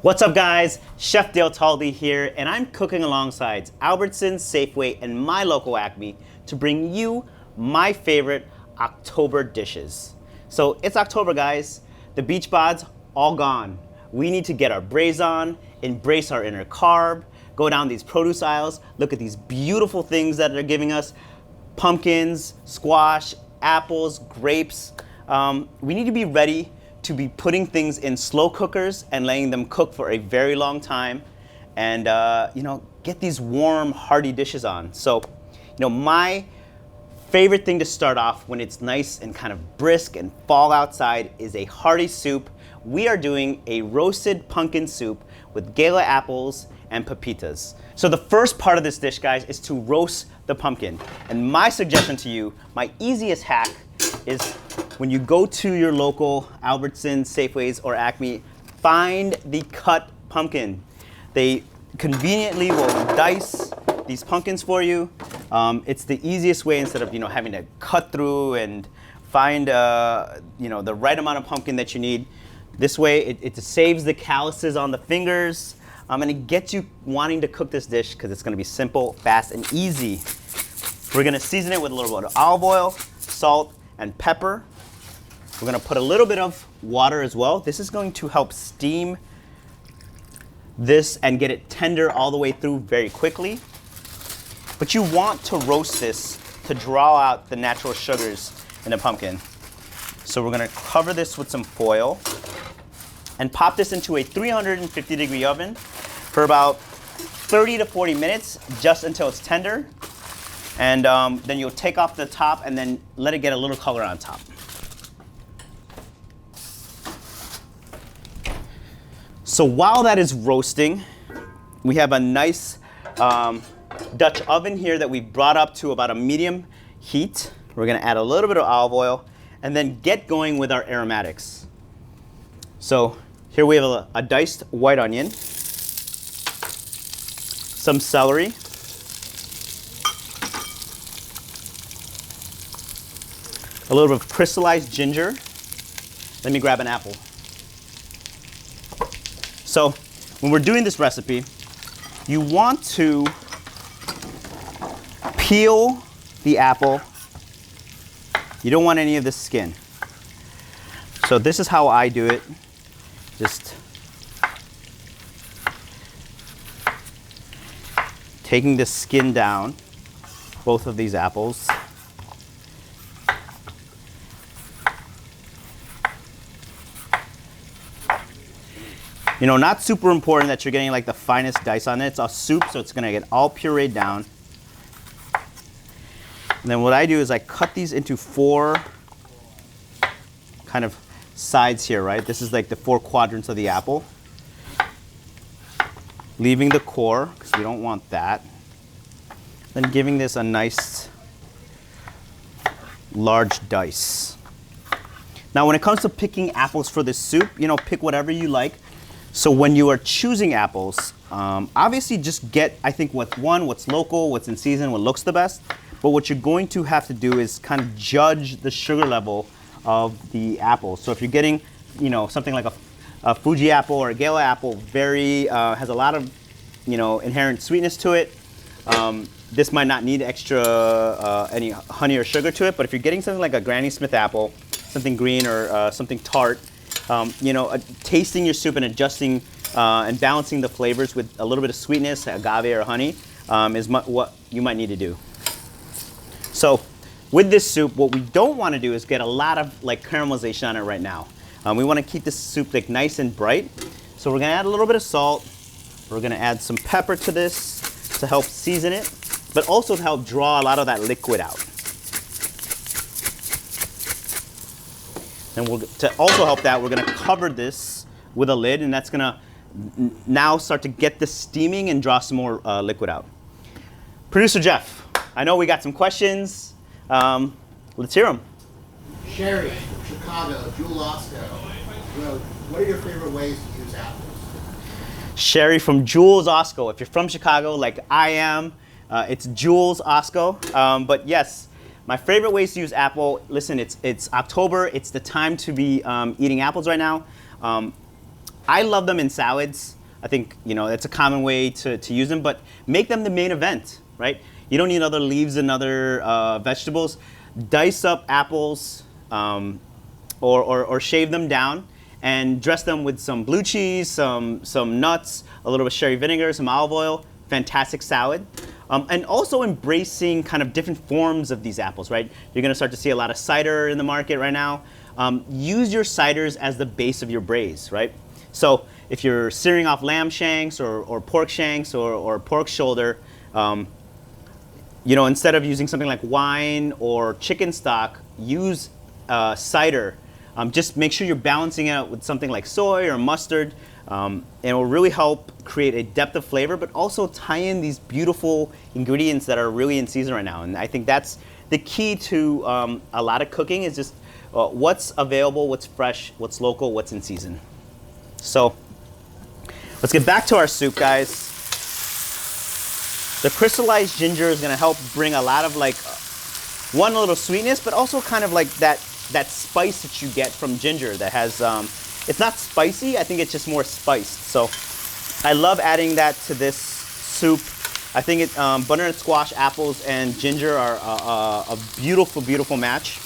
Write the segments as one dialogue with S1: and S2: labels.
S1: What's up guys, Chef Dale Talde here, and I'm cooking alongside Albertsons, Safeway, and my local Acme to bring you my favorite October dishes. So it's October guys, the beach bods all gone. We need to get our braise on, embrace our inner carb, go down these produce aisles, look at these beautiful things that they're giving us, pumpkins, squash, apples, grapes. We need to be ready to be putting things in slow cookers and letting them cook for a very long time and get these warm, hearty dishes on. So, my favorite thing to start off when it's nice and kind of brisk and fall outside is a hearty soup. We are doing a roasted pumpkin soup with gala apples and pepitas. So the first part of this dish, guys, is to roast the pumpkin. And my suggestion to you, my easiest hack is when you go to your local Albertsons, Safeways, or Acme, find the cut pumpkin. They conveniently will dice these pumpkins for you. It's the easiest way instead of having to cut through and find the right amount of pumpkin that you need. This way, it saves the calluses on the fingers, and it gets you wanting to cook this dish because it's going to be simple, fast, and easy. We're going to season it with a little bit of olive oil, salt, and pepper. We're gonna put a little bit of water as well. This is going to help steam this and get it tender all the way through very quickly. But you want to roast this to draw out the natural sugars in the pumpkin. So we're gonna cover this with some foil and pop this into a 350-degree oven for about 30 to 40 minutes, just until it's tender. And then you'll take off the top and then let it get a little color on top. So while that is roasting, we have a nice Dutch oven here that we brought up to about a medium heat. We're gonna add a little bit of olive oil and then get going with our aromatics. So here we have a diced white onion, some celery, a little bit of crystallized ginger. Let me grab an apple. So when we're doing this recipe, you want to peel the apple. You don't want any of the skin. So this is how I do it. Just taking the skin down, both of these apples. Not super important that you're getting like the finest dice on it. It's a soup, so it's gonna get all pureed down. And then what I do is I cut these into 4 kind of sides here, right? This is like the 4 quadrants of the apple. Leaving the core, because we don't want that. Then giving this a nice large dice. Now when it comes to picking apples for this soup, pick whatever you like. So when you are choosing apples, obviously just get, I think, what's local, what's in season, what looks the best. But what you're going to have to do is kind of judge the sugar level of the apple. So if you're getting, something like a Fuji apple or a Gala apple, has a lot of, inherent sweetness to it. This might not need extra any honey or sugar to it. But if you're getting something like a Granny Smith apple, something green or something tart, tasting your soup and adjusting and balancing the flavors with a little bit of sweetness, agave or honey, is what you might need to do. So with this soup, what we don't want to do is get a lot of caramelization on it right now. We want to keep this soup nice and bright. So we're going to add a little bit of salt. We're going to add some pepper to this to help season it, but also to help draw a lot of that liquid out. And to also help that, we're gonna cover this with a lid, and that's gonna now start to get this steaming and draw some more liquid out. Producer Jeff, I know we got some questions. Let's hear them.
S2: Sherry from Chicago, Jewel Osco. What are your favorite ways to use apples?
S1: Sherry from Jules Osco. If you're from Chicago, like I am, it's Jules Osco. But yes, my favorite ways to use apple, listen, it's October, it's the time to be eating apples right now. I love them in salads. I think, you know, it's a common way to use them, but make them the main event, right? You don't need other leaves and other vegetables. Dice up apples or shave them down and dress them with some blue cheese, some nuts, a little bit of sherry vinegar, some olive oil. Fantastic salad. And also embracing kind of different forms of these apples, right? You're gonna start to see a lot of cider in the market right now. Use your ciders as the base of your braise, right? So if you're searing off lamb shanks or pork shanks or pork shoulder, you know, instead of using something like wine or chicken stock, use cider. Just make sure you're balancing it out with something like soy or mustard. And it will really help create a depth of flavor, but also tie in these beautiful ingredients that are really in season right now. And I think that's the key to a lot of cooking is just what's available, what's fresh, what's local, what's in season. So let's get back to our soup, guys. The crystallized ginger is gonna help bring a lot of like, one, a little sweetness, but also kind of like that spice that you get from ginger that has, it's not spicy, I think it's just more spiced. So I love adding that to this soup. I think butternut squash, apples, and ginger are a beautiful, beautiful match.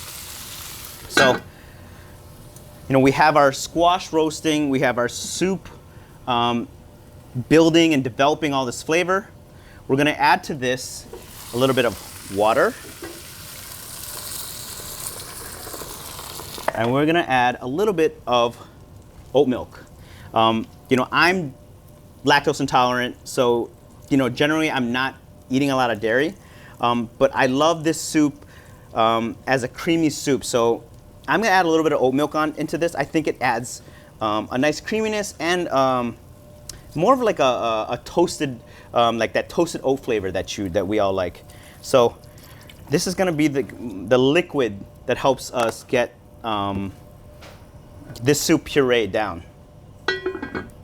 S1: So, you know, we have our squash roasting, we have our soup building and developing all this flavor. We're gonna add to this a little bit of water. And we're gonna add a little bit of oat milk. You know, I'm lactose intolerant, so, you know, generally I'm not eating a lot of dairy, but I love this soup as a creamy soup. So I'm gonna add a little bit of oat milk into this. I think it adds a nice creaminess and more of like a toasted, like that toasted oat flavor that we all like. So this is gonna be the liquid that helps us get this soup puree down.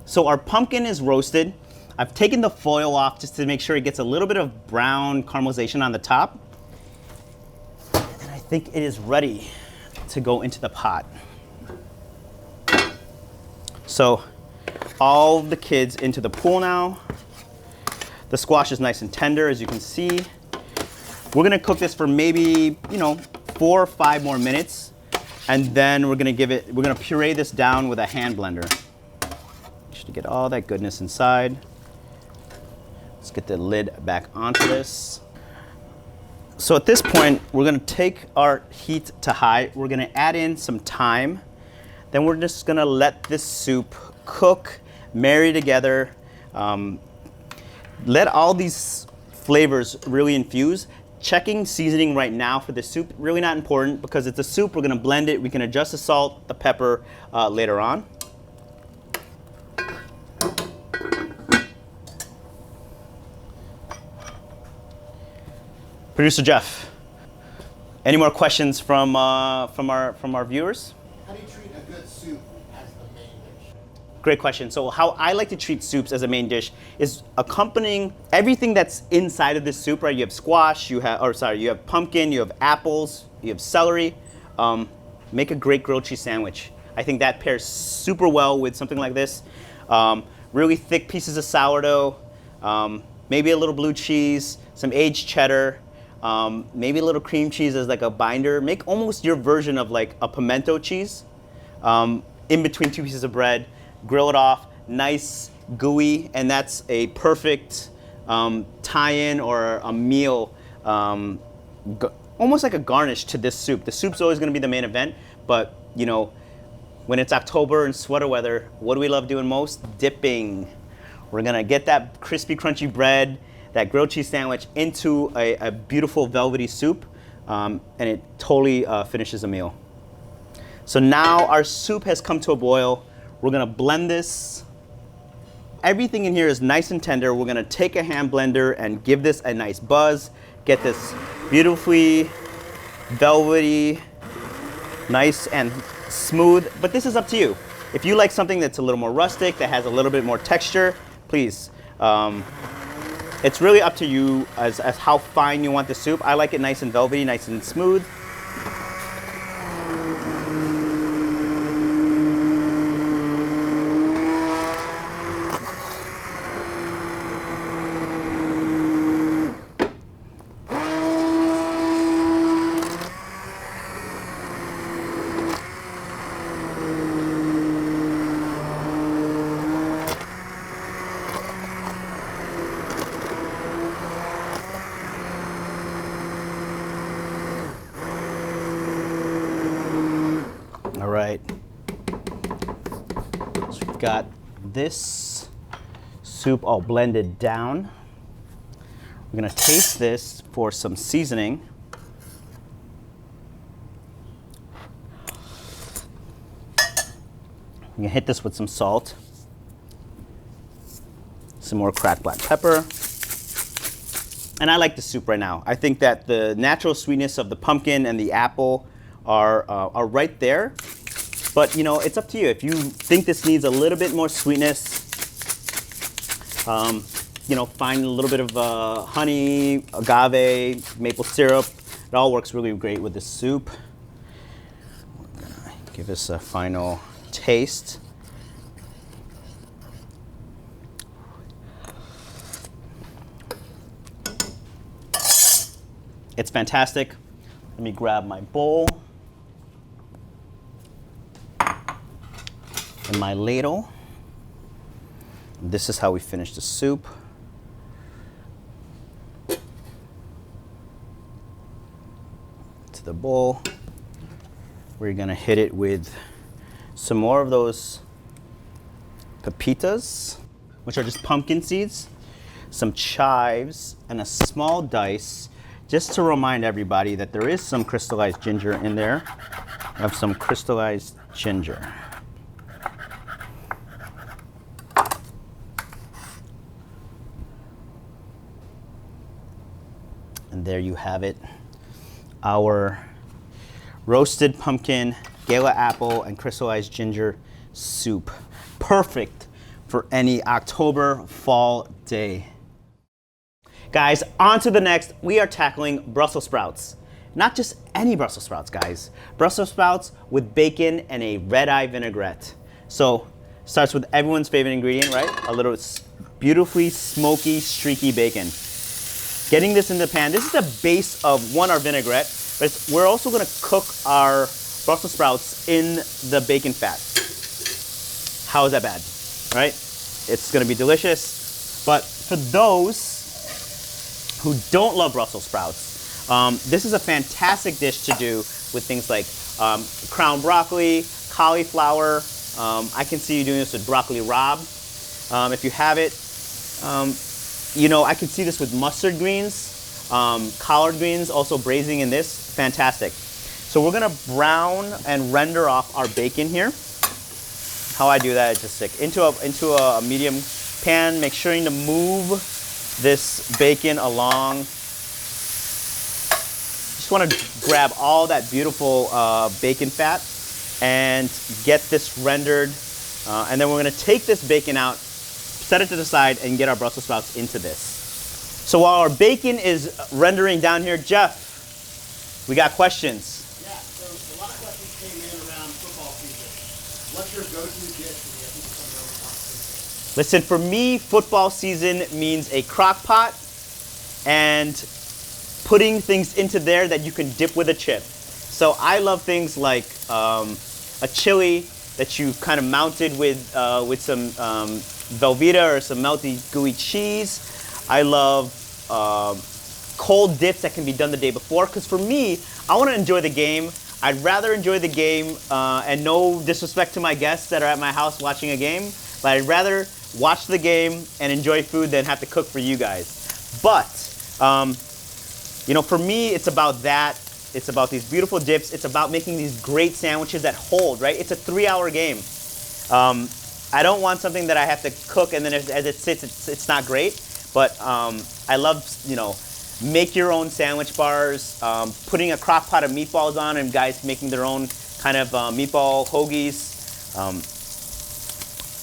S1: So our pumpkin is roasted. I've taken the foil off just to make sure it gets a little bit of brown caramelization on the top. And I think it is ready to go into the pot. So all the kids into the pool now. The squash is nice and tender, as you can see. We're gonna cook this for maybe, you know, 4 or 5 more minutes. And then we're gonna puree this down with a hand blender. Just to get all that goodness inside. Let's get the lid back onto this. So at this point, we're gonna take our heat to high. We're gonna add in some thyme. Then we're just gonna let this soup cook, marry together. Let all these flavors really infuse. Checking seasoning right now for the soup, really not important because it's a soup, we're gonna blend it. We can adjust the salt, the pepper later on. Producer Jeff, any more questions from our viewers?
S2: How do you treat a good soup as the main dish?
S1: Great question. So how I like to treat soups as a main dish is accompanying everything that's inside of this soup, right? You have squash, you have pumpkin, you have apples, you have celery. Make a great grilled cheese sandwich. I think that pairs super well with something like this. Really thick pieces of sourdough, maybe a little blue cheese, some aged cheddar, maybe a little cream cheese as like a binder. Make almost your version of like a pimento cheese in between 2 pieces of bread. Grill it off, nice, gooey, and that's a perfect tie-in or a meal, almost like a garnish to this soup. The soup's always gonna be the main event, but you know, when it's October and sweater weather, what do we love doing most? Dipping. We're gonna get that crispy, crunchy bread, that grilled cheese sandwich into a beautiful velvety soup, and it totally finishes a meal. So now our soup has come to a boil. We're gonna blend this. Everything in here is nice and tender. We're gonna take a hand blender and give this a nice buzz. Get this beautifully velvety, nice and smooth, but this is up to you. If you like something that's a little more rustic, that has a little bit more texture, please. It's really up to you as how fine you want the soup. I like it nice and velvety, nice and smooth. we've got this soup all blended down. We're gonna taste this for some seasoning. I'm gonna hit this with some salt, some more cracked black pepper. And I like the soup right now. I think that the natural sweetness of the pumpkin and the apple are right there. But you know, it's up to you. If you think this needs a little bit more sweetness, you know, find a little bit of honey, agave, maple syrup. It all works really great with the soup. We're gonna give this a final taste. It's fantastic. Let me grab my bowl and my ladle. This is how we finish the soup. To the bowl. We're gonna hit it with some more of those pepitas, which are just pumpkin seeds, some chives, and a small dice, just to remind everybody that there is some crystallized ginger in there. I have some crystallized ginger. And there you have it, our roasted pumpkin, gala apple, and crystallized ginger soup. Perfect for any October fall day. Guys, on to the next. We are tackling Brussels sprouts. Not just any Brussels sprouts, guys. Brussels sprouts with bacon and a red-eye vinaigrette. So, starts with everyone's favorite ingredient, right? A little beautifully smoky, streaky bacon. Getting this in the pan. This is the base of our vinaigrette, but we're also gonna cook our Brussels sprouts in the bacon fat. How is that bad, right? It's gonna be delicious. But for those who don't love Brussels sprouts, this is a fantastic dish to do with things like crown broccoli, cauliflower. I can see you doing this with broccoli rabe. If you have it, you know, I can see this with mustard greens, collard greens, also braising in this. Fantastic. So we're gonna brown and render off our bacon here. How I do that is just stick into a medium pan, make sure to move this bacon along. Just want to grab all that beautiful bacon fat and get this rendered. And then we're going to take this bacon out, set it to the side, and get our Brussels sprouts into this. So while our bacon is rendering down here, Jeff, we got questions.
S2: Yeah, so a lot of questions came in around football season. What's your go-to dish when you have people come around football season?
S1: Listen, for me, football season means a crock pot and putting things into there that you can dip with a chip. So I love things like a chili that you kind of mounted with some Velveeta or some melty gooey cheese. I love cold dips that can be done the day before, because for me, I want to enjoy the game. I'd rather enjoy the game, and no disrespect to my guests that are at my house watching a game, but I'd rather watch the game and enjoy food than have to cook for you guys. But, you know, for me, it's about that. It's about these beautiful dips. It's about making these great sandwiches that hold, right? It's a 3-hour game. I don't want something that I have to cook and then as it sits, it's not great. But I love, you know, make your own sandwich bars, putting a crock pot of meatballs on and guys making their own kind of meatball hoagies.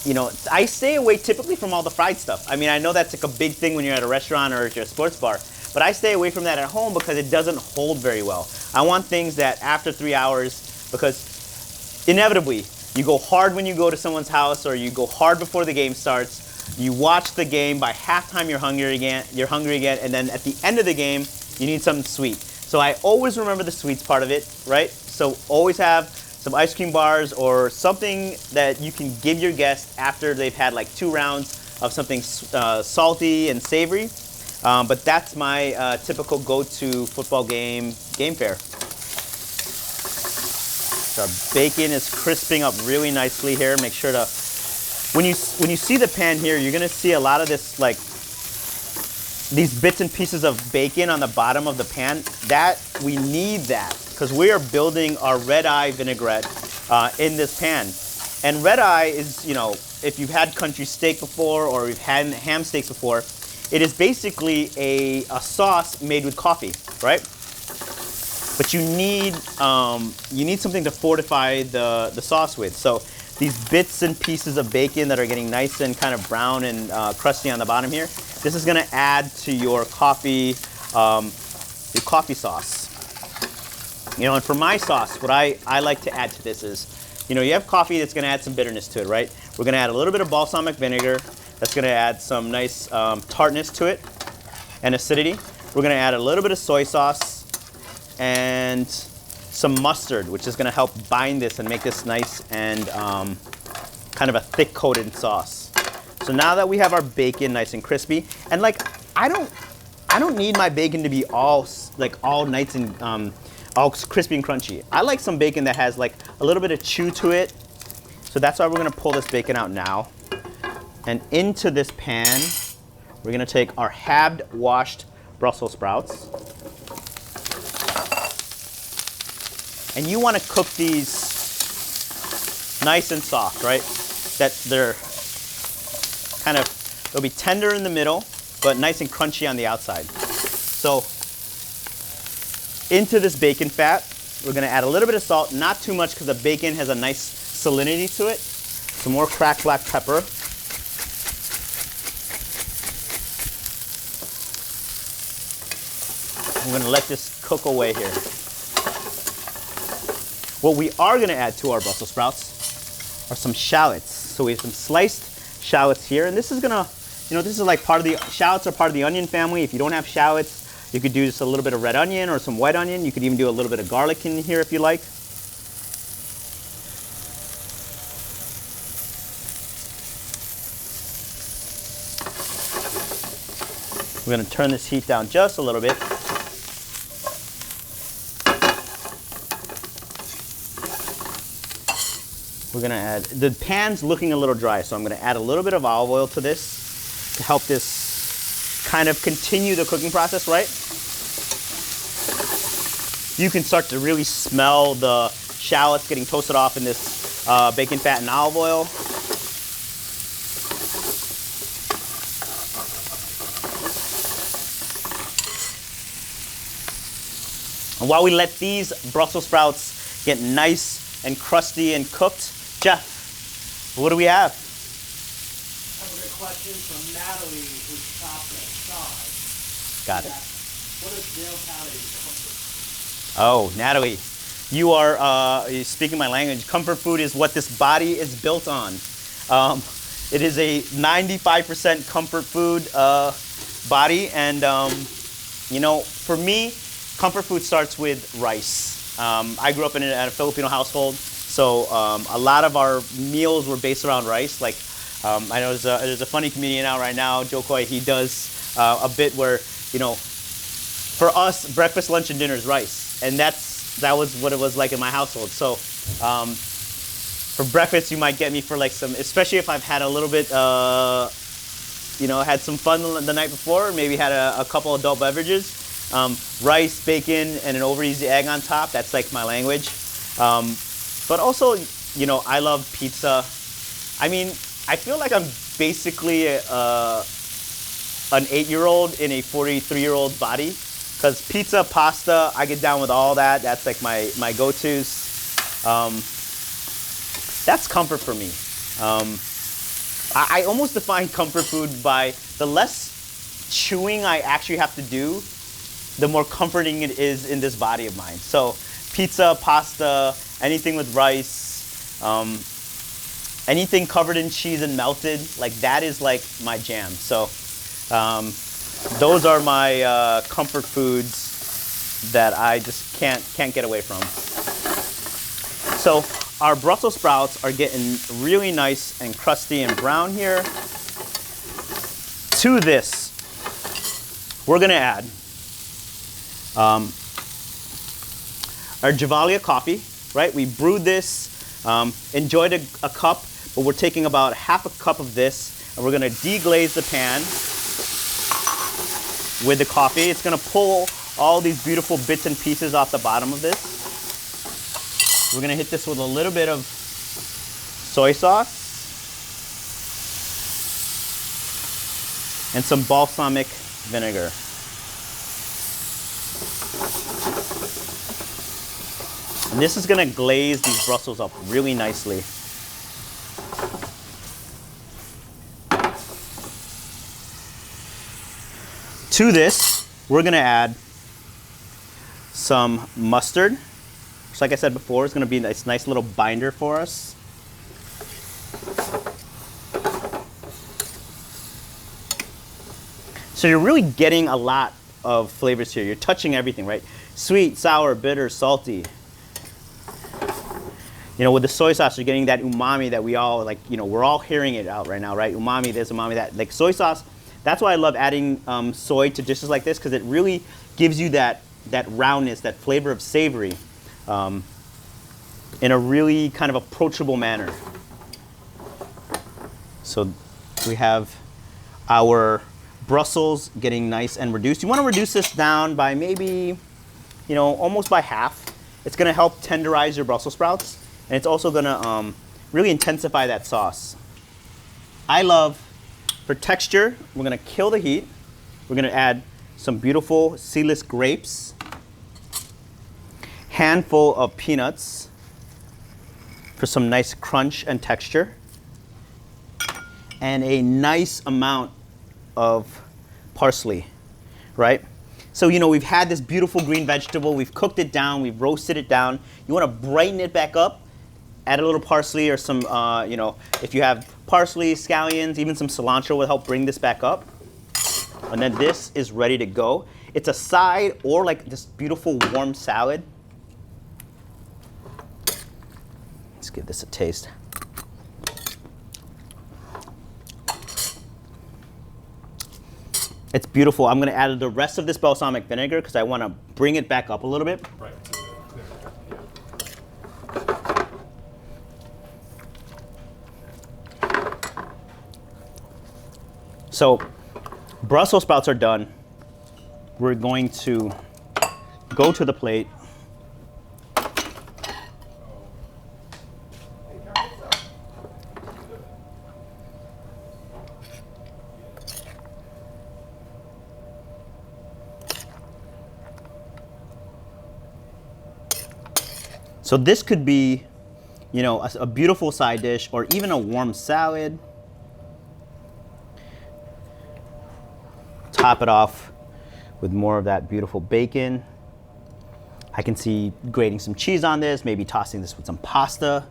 S1: You know, I stay away typically from all the fried stuff. I mean, I know that's like a big thing when you're at a restaurant or at your sports bar, but I stay away from that at home because it doesn't hold very well. I want things that after 3 hours, because inevitably, you go hard when you go to someone's house or you go hard before the game starts. You watch the game, by halftime you're hungry again, and then at the end of the game, you need something sweet. So I always remember the sweets part of it, right? So always have some ice cream bars or something that you can give your guests after they've had like 2 rounds of something salty and savory. But that's my typical go-to football game fare. So our bacon is crisping up really nicely here. Make sure to When you see the pan here, you're gonna see a lot of this, like these bits and pieces of bacon on the bottom of the pan. That we need that because we are building our red eye vinaigrette in this pan. And red eye is, you know, if you've had country steak before or you've had ham steaks before, it is basically a sauce made with coffee, right? But you need something to fortify the sauce with. So these bits and pieces of bacon that are getting nice and kind of brown and crusty on the bottom here, this is gonna add to your coffee sauce. You know, and for my sauce, what I like to add to this is, you know, you have coffee that's gonna add some bitterness to it, right? We're gonna add a little bit of balsamic vinegar. That's gonna add some nice tartness to it and acidity. We're gonna add a little bit of soy sauce and some mustard, which is gonna help bind this and make this nice and kind of a thick coated sauce. So now that we have our bacon nice and crispy, and like I don't need my bacon to be all nice and all crispy and crunchy. I like some bacon that has like a little bit of chew to it. So that's why we're gonna pull this bacon out now. And into this pan, we're gonna take our halved washed Brussels sprouts. And you wanna cook these nice and soft, right? That they're kind of, they'll be tender in the middle, but nice and crunchy on the outside. So into this bacon fat, we're gonna add a little bit of salt, not too much because the bacon has a nice salinity to it. Some more cracked black pepper. We're gonna let this cook away here. What we are gonna add to our Brussels sprouts are some shallots. So we have some sliced shallots here, and this is gonna, you know, this is like shallots are part of the onion family. If you don't have shallots, you could do just a little bit of red onion or some white onion. You could even do a little bit of garlic in here if you like. We're gonna turn this heat down just a little bit. We're gonna add, the pan's looking a little dry, so I'm gonna add a little bit of olive oil to this to help this kind of continue the cooking process, right? You can start to really smell the shallots getting toasted off in this bacon fat and olive oil. And while we let these Brussels sprouts get nice and crusty and cooked, Jeff, what do we have?
S2: I have a good question from Natalie, who's shopped outside.
S1: Got it.
S2: What is Dale Talde's comfort?
S1: Oh, Natalie, you are speaking my language. Comfort food is what this body is built on. It is a 95% comfort food body, and you know, for me, comfort food starts with rice. I grew up in a Filipino household, so a lot of our meals were based around rice. Like, I know there's a funny comedian out right now, Joe Coy. He does a bit where, you know, for us, breakfast, lunch, and dinner is rice, and that was what it was like in my household. So, for breakfast, you might get me for like some, especially if I've had a little bit, you know, had some fun the night before, maybe had a couple adult beverages. Rice, bacon, and an over easy egg on top. That's like my language. But also, you know, I love pizza. I mean, I feel like I'm basically an 8-year-old in a 43-year-old body. Because pizza, pasta, I get down with all that. That's like my go-tos. That's comfort for me. I almost define comfort food by the less chewing I actually have to do, the more comforting it is in this body of mine. So pizza, pasta, anything with rice, anything covered in cheese and melted, like that is like my jam. So those are my comfort foods that I just can't get away from. So our Brussels sprouts are getting really nice and crusty and brown here. To this, we're gonna add our Javalia coffee, right? We brewed this, enjoyed a cup, but we're taking about half a cup of this and we're gonna deglaze the pan with the coffee. It's gonna pull all these beautiful bits and pieces off the bottom of this. We're gonna hit this with a little bit of soy sauce and some balsamic vinegar. And this is gonna glaze these Brussels up really nicely. To this, we're gonna add some mustard. Just like I said before, it's gonna be a nice little binder for us. So you're really getting a lot of flavors here. You're touching everything, right? Sweet, sour, bitter, salty. You know, with the soy sauce, you're getting that umami that we all, like, you know, we're all hearing it out right now, right? Umami this, umami that. Like soy sauce, that's why I love adding soy to dishes like this, because it really gives you that roundness, that flavor of savory in a really kind of approachable manner. So we have our Brussels getting nice and reduced. You want to reduce this down by maybe, you know, almost by half. It's going to help tenderize your Brussels sprouts, and it's also going to really intensify that sauce. I love, for texture, we're going to kill the heat. We're going to add some beautiful seedless grapes, handful of peanuts for some nice crunch and texture, and a nice amount of parsley, right? So, you know, we've had this beautiful green vegetable, we've cooked it down, we've roasted it down. You want to brighten it back up, add a little parsley or some, you know, if you have parsley, scallions, even some cilantro will help bring this back up. And then this is ready to go. It's a side or like this beautiful warm salad. Let's give this a taste. It's beautiful. I'm going to add the rest of this balsamic vinegar because I want to bring it back up a little bit.
S2: Right.
S1: So Brussels sprouts are done. We're going to go to the plate. So this could be, you know, a beautiful side dish or even a warm salad. Top it off with more of that beautiful bacon. I can see grating some cheese on this, maybe tossing this with some pasta.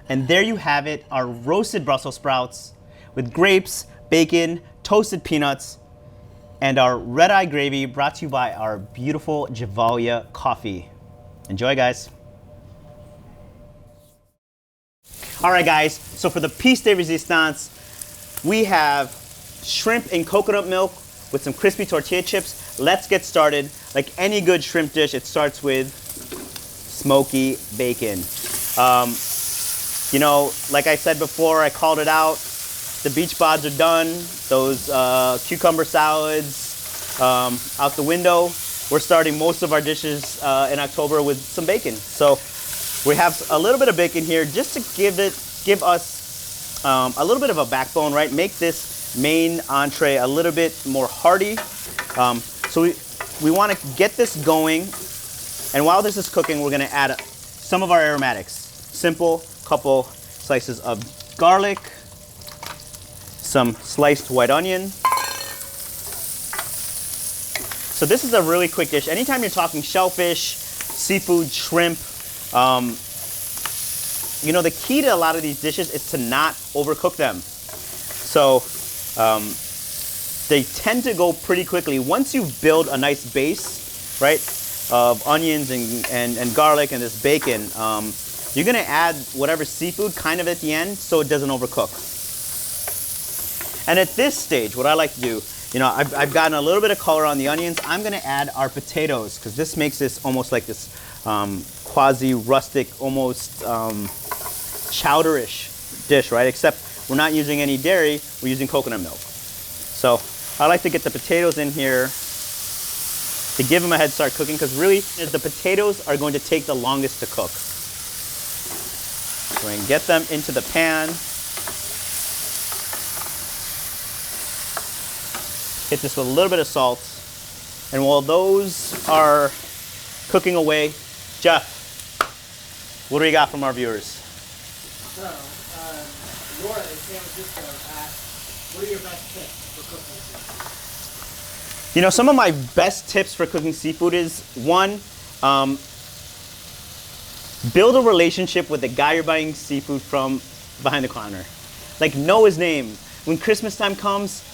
S1: And there you have it, our roasted Brussels sprouts with grapes, bacon, toasted peanuts, and our red-eye gravy brought to you by our beautiful Gevalia coffee. Enjoy, guys. All right, guys, so for the piece de resistance, we have shrimp in coconut milk with some crispy tortilla chips. Let's get started. Like any good shrimp dish, it starts with smoky bacon. You know, like I said before, I called it out. The beach bods are done. Those cucumber salads out the window. We're starting most of our dishes in October with some bacon. So we have a little bit of bacon here just to give us a little bit of a backbone, right? Make this main entree a little bit more hearty. So we want to get this going, and while this is cooking, we're going to add some of our aromatics. Simple, couple slices of garlic, some sliced white onion. So this is a really quick dish. Anytime you're talking shellfish, seafood, shrimp, you know, the key to a lot of these dishes is to not overcook them. So they tend to go pretty quickly. Once you build a nice base, right, of onions and garlic and this bacon, you're gonna add whatever seafood kind of at the end so it doesn't overcook. And at this stage, what I like to do, you know, I've gotten a little bit of color on the onions. I'm gonna add our potatoes because this makes this almost like this quasi-rustic, almost chowderish dish, right? Except we're not using any dairy, we're using coconut milk. So I like to get the potatoes in here to give them a head start cooking, because really the potatoes are going to take the longest to cook. So we're going to get them into the pan. Hit this with a little bit of salt. And while those are cooking away, Jeff, what do we got from our viewers?
S2: So, Laura in San Francisco asked, what are your best tips for cooking seafood?
S1: You know, some of my best tips for cooking seafood is, one, build a relationship with the guy you're buying seafood from behind the counter. Like, know his name. When Christmas time comes,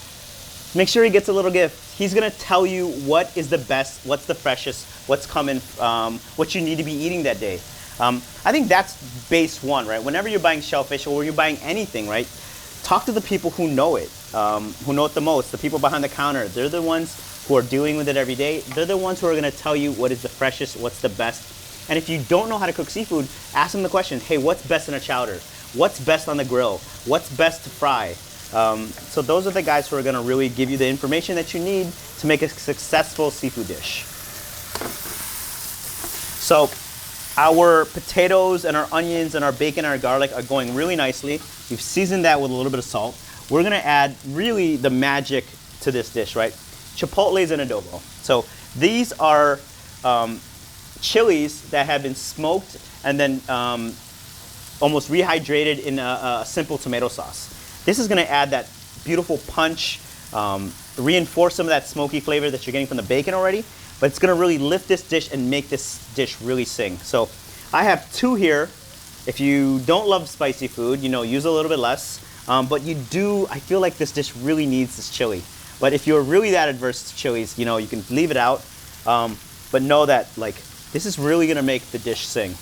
S1: make sure he gets a little gift. He's gonna tell you what is the best, what's the freshest, what's coming, what you need to be eating that day. I think that's base one, right? Whenever you're buying shellfish or you're buying anything, right? Talk to the people who know it the most, the people behind the counter. They're the ones who are dealing with it every day. They're the ones who are gonna tell you what is the freshest, what's the best. And if you don't know how to cook seafood, ask them the question, hey, what's best in a chowder? What's best on the grill? What's best to fry? So those are the guys who are gonna really give you the information that you need to make a successful seafood dish. So our potatoes and our onions and our bacon and our garlic are going really nicely. We've seasoned that with a little bit of salt. We're gonna add really the magic to this dish, right? Chipotles and adobo. So these are chilies that have been smoked and then almost rehydrated in a simple tomato sauce. This is gonna add that beautiful punch, reinforce some of that smoky flavor that you're getting from the bacon already, but it's gonna really lift this dish and make this dish really sing. So I have two here. If you don't love spicy food, you know, use a little bit less, but you do, I feel like this dish really needs this chili. But if you're really that adverse to chilies, you know, you can leave it out, but know that, like, this is really gonna make the dish sing.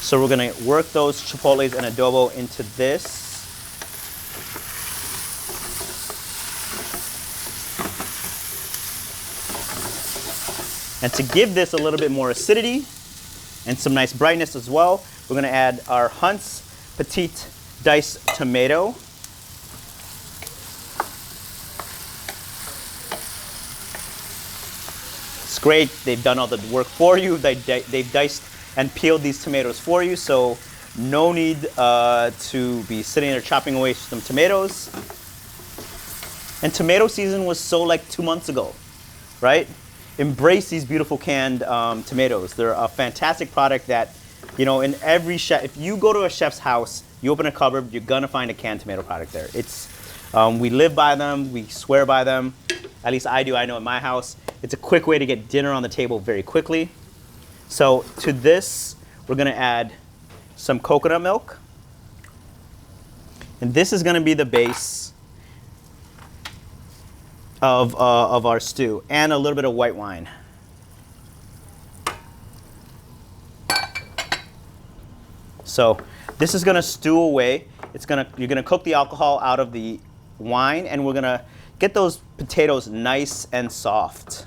S1: So we're gonna work those chipotles and adobo into this. And to give this a little bit more acidity and some nice brightness as well, we're gonna add our Hunt's Petite diced tomato. It's great, they've done all the work for you. They've diced and peeled these tomatoes for you, so no need to be sitting there chopping away some tomatoes. And tomato season was so like 2 months ago, right? Embrace these beautiful canned tomatoes. They're a fantastic product that, you know, in every chef, if you go to a chef's house, you open a cupboard, you're gonna find a canned tomato product there. It's, we live by them, we swear by them. At least I do, I know in my house. It's a quick way to get dinner on the table very quickly. So to this, we're gonna add some coconut milk. And this is gonna be the base of our stew, and a little bit of white wine. So this is gonna stew away. You're gonna cook the alcohol out of the wine, and we're gonna get those potatoes nice and soft.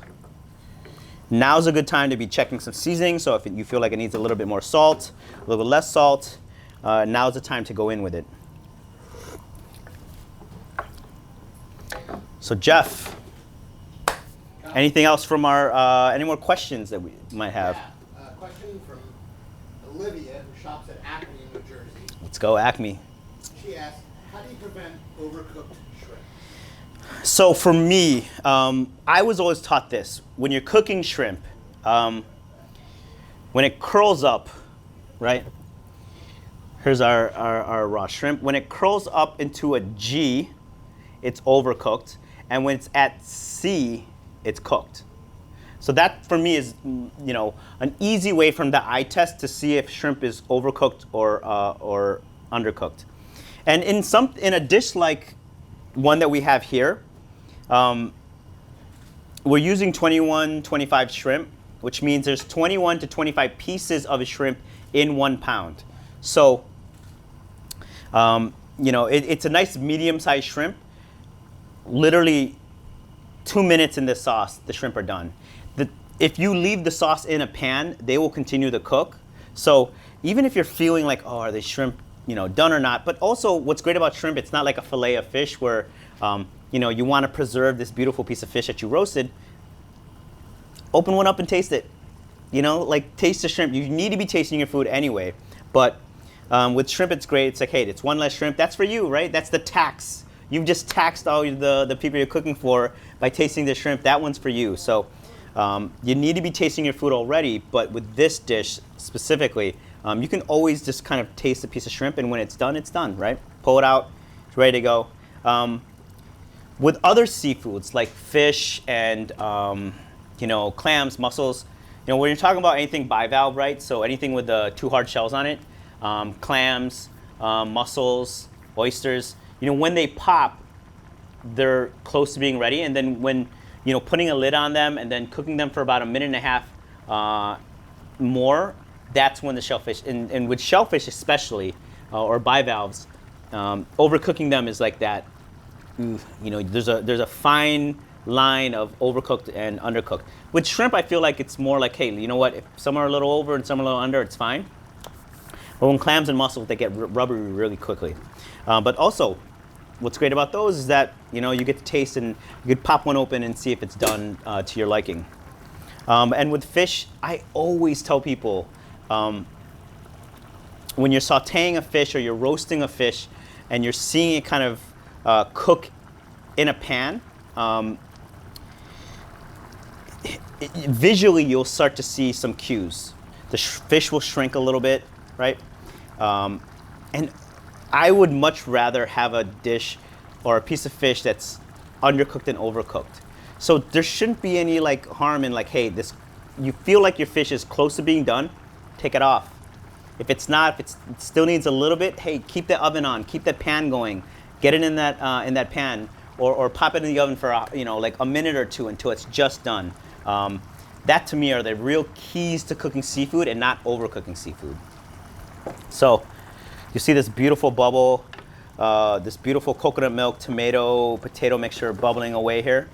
S1: Now's a good time to be checking some seasoning, so if you feel like it needs a little bit more salt, a little bit less salt, now's the time to go in with it. So Jeff, anything else from our, any more questions that we might have?
S2: Yeah, a question from Olivia, who shops at Acme in New Jersey.
S1: Let's go, Acme.
S2: She asked, how do you prevent overcooked shrimp?
S1: So for me, I was always taught this. When you're cooking shrimp, when it curls up, right? Here's our raw shrimp. When it curls up into a G, it's overcooked. And when it's at C, it's cooked. So that for me is, you know, an easy way from the eye test to see if shrimp is overcooked or undercooked. And in a dish like one that we have here, we're using 21, 25 shrimp, which means there's 21 to 25 pieces of a shrimp in 1 pound. So, you know, it's a nice medium-sized shrimp. Literally 2 minutes in this sauce, the shrimp are done. If you leave the sauce in a pan, they will continue to cook. So even if you're feeling like, oh, are the shrimp, done or not. But also, what's great about shrimp, it's not like a fillet of fish where, you want to preserve this beautiful piece of fish that you roasted. Open one up and taste it. Like taste the shrimp. You need to be tasting your food anyway. But with shrimp, it's great. It's like, hey, it's one less shrimp. That's for you, right? That's the tax. You've just taxed all the people you're cooking for by tasting the shrimp. That one's for you. So you need to be tasting your food already. But with this dish specifically, you can always just kind of taste a piece of shrimp. And when it's done, right? Pull it out. It's ready to go. With other seafoods like fish and clams, mussels, when you're talking about anything bivalve, right? So anything with the 2 hard shells on it, clams, mussels, oysters, when they pop, they're close to being ready. And then when, putting a lid on them and then cooking them for about 1.5 minutes more, that's when the shellfish, and with shellfish especially, or bivalves, overcooking them is like that. There's a fine line of overcooked and undercooked. With shrimp, I feel like it's more like, hey, you know what? If some are a little over and some are a little under, it's fine. But when clams and mussels, they get rubbery really quickly. But also, what's great about those is that you get to taste, and you could pop one open and see if it's done to your liking. And with fish, I always tell people, when you're sautéing a fish or you're roasting a fish, and you're seeing it kind of cook in a pan, visually you'll start to see some cues. The fish will shrink a little bit, right? And I would much rather have a dish or a piece of fish that's undercooked and overcooked. So there shouldn't be any harm in hey, you feel like your fish is close to being done, take it off. If it's not, if it still needs a little bit, hey, keep the oven on, keep the pan going, get it in that pan, or pop it in the oven for a minute or two until it's just done. That to me are the real keys to cooking seafood and not overcooking seafood. So you see this beautiful bubble, this beautiful coconut milk, tomato, potato mixture bubbling away here.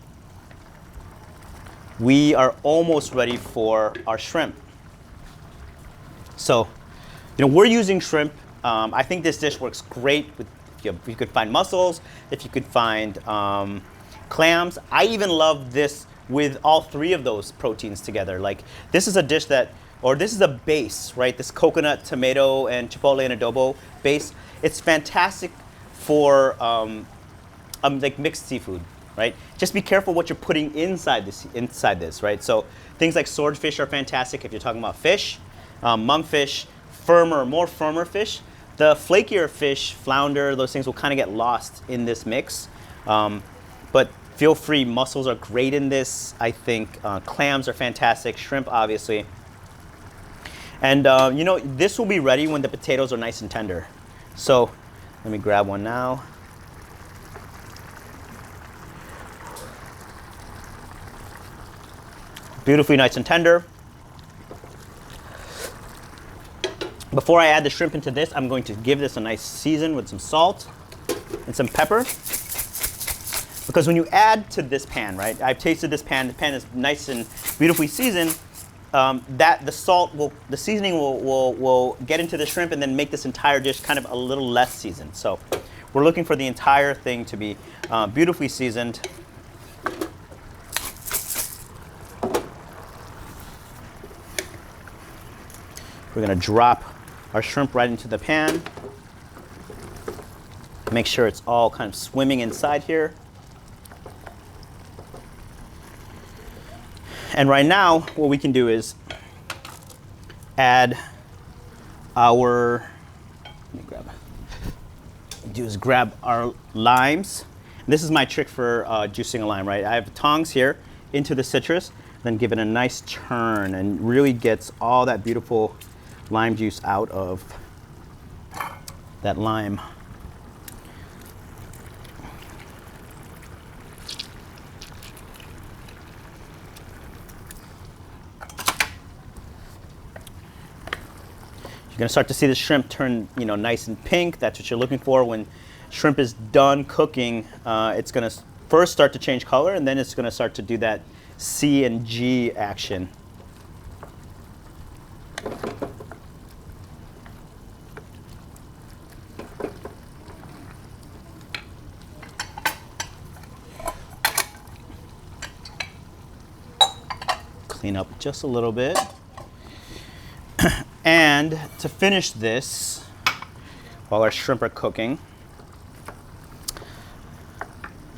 S1: We are almost ready for our shrimp. So, we're using shrimp. I think this dish works great with, if you could find mussels, if you could find clams. I even love this with all 3 of those proteins together. This is a dish this is a base, right? This coconut, tomato, and chipotle and adobo base. It's fantastic for mixed seafood, right? Just be careful what you're putting inside this, right? So things like swordfish are fantastic if you're talking about fish. Mungfish, more firmer fish. The flakier fish, flounder, those things will kind of get lost in this mix. But feel free, mussels are great in this. I think clams are fantastic, shrimp obviously. And this will be ready when the potatoes are nice and tender. So let me grab one now. Beautifully nice and tender. Before I add the shrimp into this, I'm going to give this a nice season with some salt and some pepper. Because when you add to this pan, right? I've tasted this pan. The pan is nice and beautifully seasoned. The seasoning will get into the shrimp and then make this entire dish kind of a little less seasoned. So we're looking for the entire thing to be beautifully seasoned. We're gonna drop our shrimp right into the pan. Make sure it's all kind of swimming inside here. And right now, what we can do is add our, grab our limes. And this is my trick for juicing a lime, right? I have tongs here into the citrus, then give it a nice turn and really gets all that beautiful lime juice out of that lime. You're gonna start to see the shrimp turn, nice and pink. That's what you're looking for. When shrimp is done cooking, it's gonna first start to change color, and then it's gonna start to do that C and G action. clean up just a little bit. And to finish this, while our shrimp are cooking,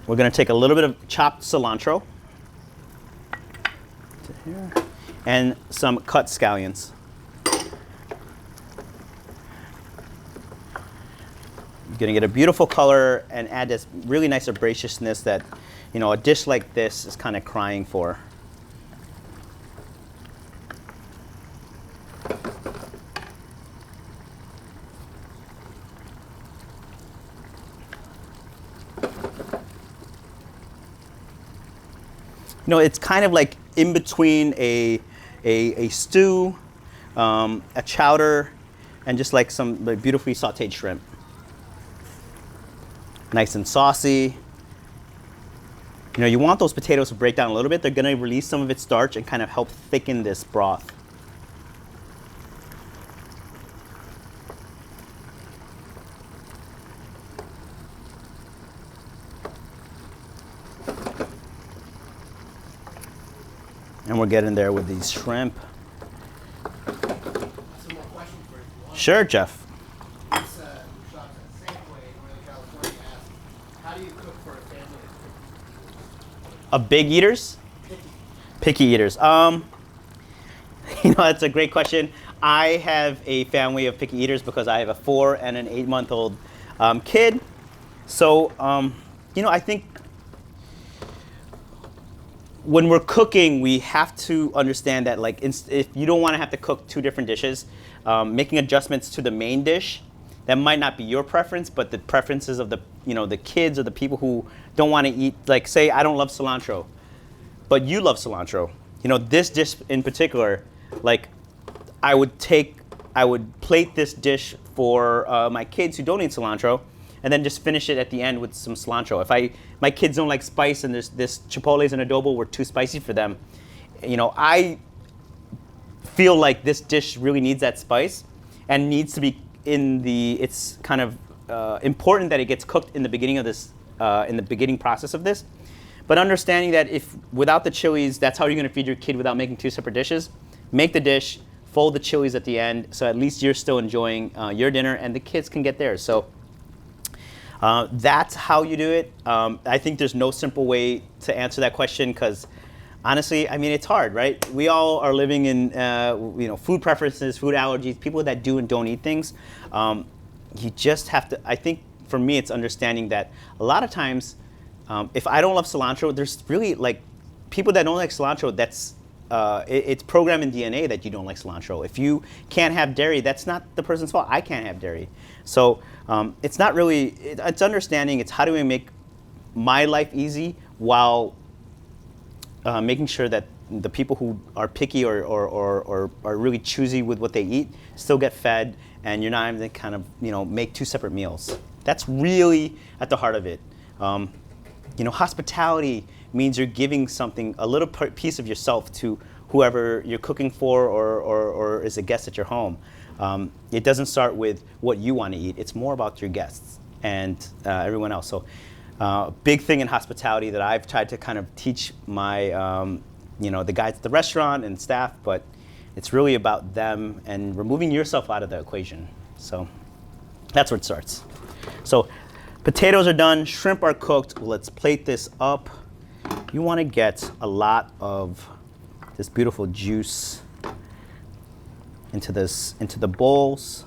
S1: we're going to take a little bit of chopped cilantro to here, and some cut scallions. You're going to get a beautiful color and add this really nice herbaceousness that, you know, a dish like this is kind of crying for. You know, it's kind of like in between a stew, a chowder, and just like some like beautifully sauteed shrimp. Nice and saucy. You know, you want those potatoes to break down a little bit. They're going to release some of its starch and kind of help thicken this broth. And we're getting there with these shrimp.
S2: Some more questions for you.
S1: Sure, Jeff.
S2: This shop's at Safeway in Northern California asked, how do you cook for a family
S1: Of big eaters? Picky eaters. You know, that's a great question. I have a family of picky eaters because I have a 4 and an 8-month-old kid. So, you know, I think when we're cooking, we have to understand that, like, if you don't want to have to cook 2 different dishes, making adjustments to the main dish, that might not be your preference, but the preferences of the, you know, the kids or the people who don't want to eat, like, say, I don't love cilantro, but you love cilantro. You know, this dish in particular, like, I would plate this dish for my kids who don't eat cilantro, and then just finish it at the end with some cilantro. If my kids don't like spice and this chipotles and adobo were too spicy for them, you know, I feel like this dish really needs that spice and needs to be it's kind of important that it gets cooked in the beginning of this, in the beginning process of this. But understanding that if without the chilies, that's how you're gonna feed your kid without making 2 separate dishes. Make the dish, fold the chilies at the end, so at least you're still enjoying your dinner and the kids can get theirs. So that's how you do it. I think there's no simple way to answer that question because honestly, I mean, it's hard, right? We all are living in you know, food preferences, food allergies, people that do and don't eat things. You just have to, I think for me, it's understanding that a lot of times, if I don't love cilantro, there's really like people that don't like cilantro, that's it's programmed in DNA that you don't like cilantro. If you can't have dairy, that's not the person's fault. I can't have dairy. So it's not really, it's understanding, it's how do we make my life easy while making sure that the people who are picky or are really choosy with what they eat still get fed, and you're not having to kind of, you know, make 2 separate meals. That's really at the heart of it. You know, hospitality means you're giving something, a little piece of yourself to whoever you're cooking for or is a guest at your home. It doesn't start with what you want to eat. It's more about your guests and everyone else. So big thing in hospitality that I've tried to kind of teach my, you know, the guys at the restaurant and staff, but it's really about them and removing yourself out of the equation. So that's where it starts. So potatoes are done, shrimp are cooked. Let's plate this up. You want to get a lot of this beautiful juice into the bowls.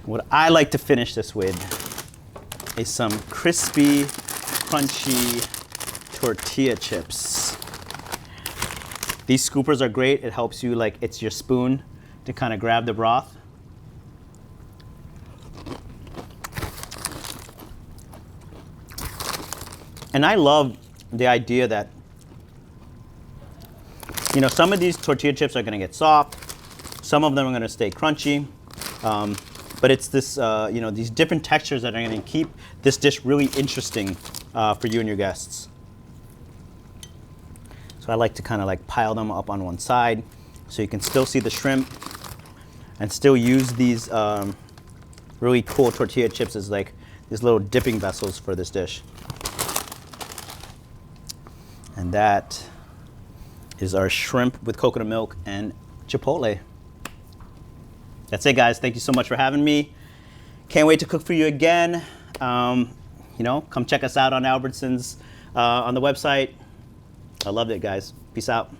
S1: What I like to finish this with is some crispy, crunchy tortilla chips. These scoopers are great. It helps you, like, it's your spoon to kind of grab the broth. And I love the idea that, you know, some of these tortilla chips are going to get soft. Some of them are going to stay crunchy. But it's this, you know, these different textures that are going to keep this dish really interesting for you and your guests. So I like to kind of like pile them up on one side so you can still see the shrimp and still use these really cool tortilla chips as like these little dipping vessels for this dish. And that is our shrimp with coconut milk and chipotle. That's it, guys. Thank you so much for having me. Can't wait to cook for you again. You know, come check us out on Albertsons on the website. I loved it, guys. Peace out.